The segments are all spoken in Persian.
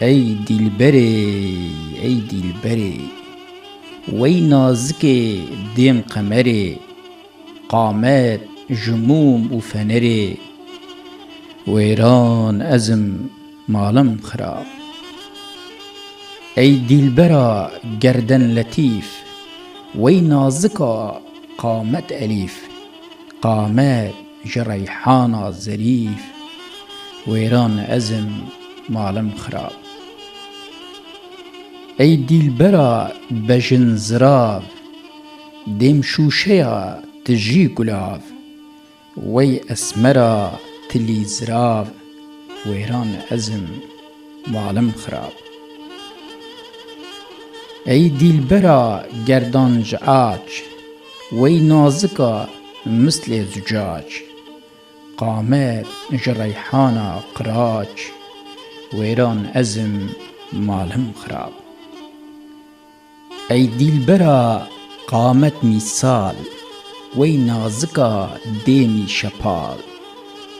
ای دیلبری ای دیلبری وی نازک دیم قمری قامت جموم و فنری ویران ازم مالم خراب ای دیلبرا گردن لطیف وی نازکا قامت الیف قامت جریحانا ظریف ویران ازم مالم خراب ای دیلبرا بجن زراف دیم شوشیا تجی گلاف وی اسمرا تلی زراف ویران ازم مالم خراب ای دیلبرا گردانج آج وی نازکا مثل زجاج قامت جریحانا قراج ویران ازم مالم خراب ای دیلبرا قامت میسال وی نازکا دیمی شپال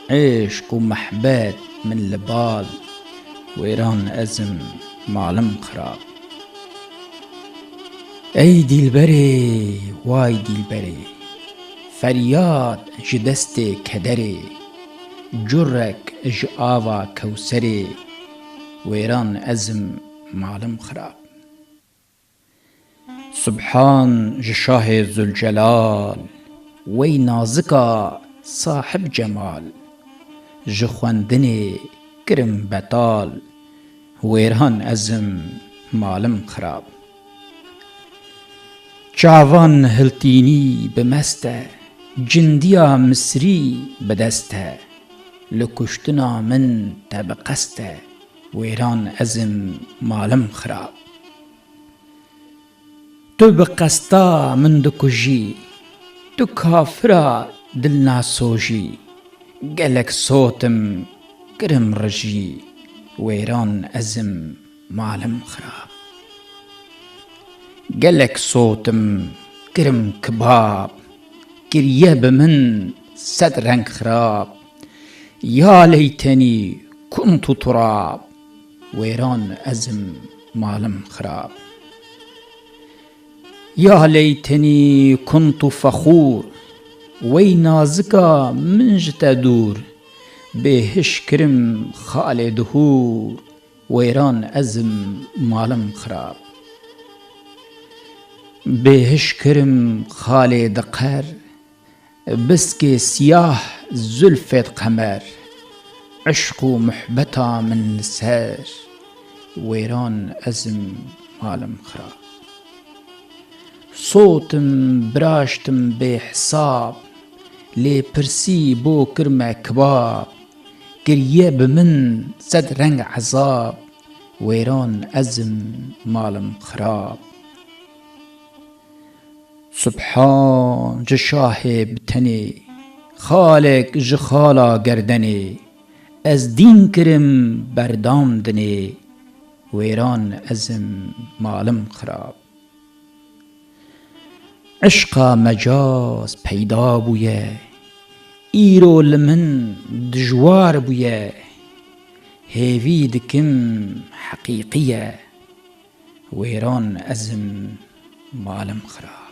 عشق و محبت من لبال ویران ازم مالم خراب ای دیلبری وای دیلبری فریاد جدست کدری جرک ج آوا کوسری ویران ازم مالم خراب سبحان ج شاه ذوالجلال وی نازکا صاحب جمال ج خواندنی کرم بطال ویران ازم مالم خراب چاوان هلتینی بمسته جندیا مصری بدسته لکشتنا من تبقسته ویران ازم مالم خراب تو بقستا من دکجی تو کافرا دل ناسوجی گلک صوتم کرم رجی ویران ازم مالم خراب گلک صوتم کرم کباب گریه بمن صد رنگ خراب یا لیتنی كنت تراب ویران ازم مالم خراب یا لیتنی كنت فخور وی نازکا منج تدور بهش کرم خال دهور ویران ازم مالم خراب بهش کرم خال دقر بسك سیاه زلفت قمر عشق و محبتا من لسر ویران ازم مالم خراب صوتم براشتم بحساب لی پرسی بو کرم کباب گریه بمن صد رنگ عذاب ویران ازم مالم خراب سبحان ج شاه بتنی خالق ج خالا گردنی از دین کرم بردام دنی ویران ازم مالم خراب عشقا مجاز پیدا بویه ایرو لمن دجوار بویه هیوی دکم حقیقیه ویران ازم مالم خراب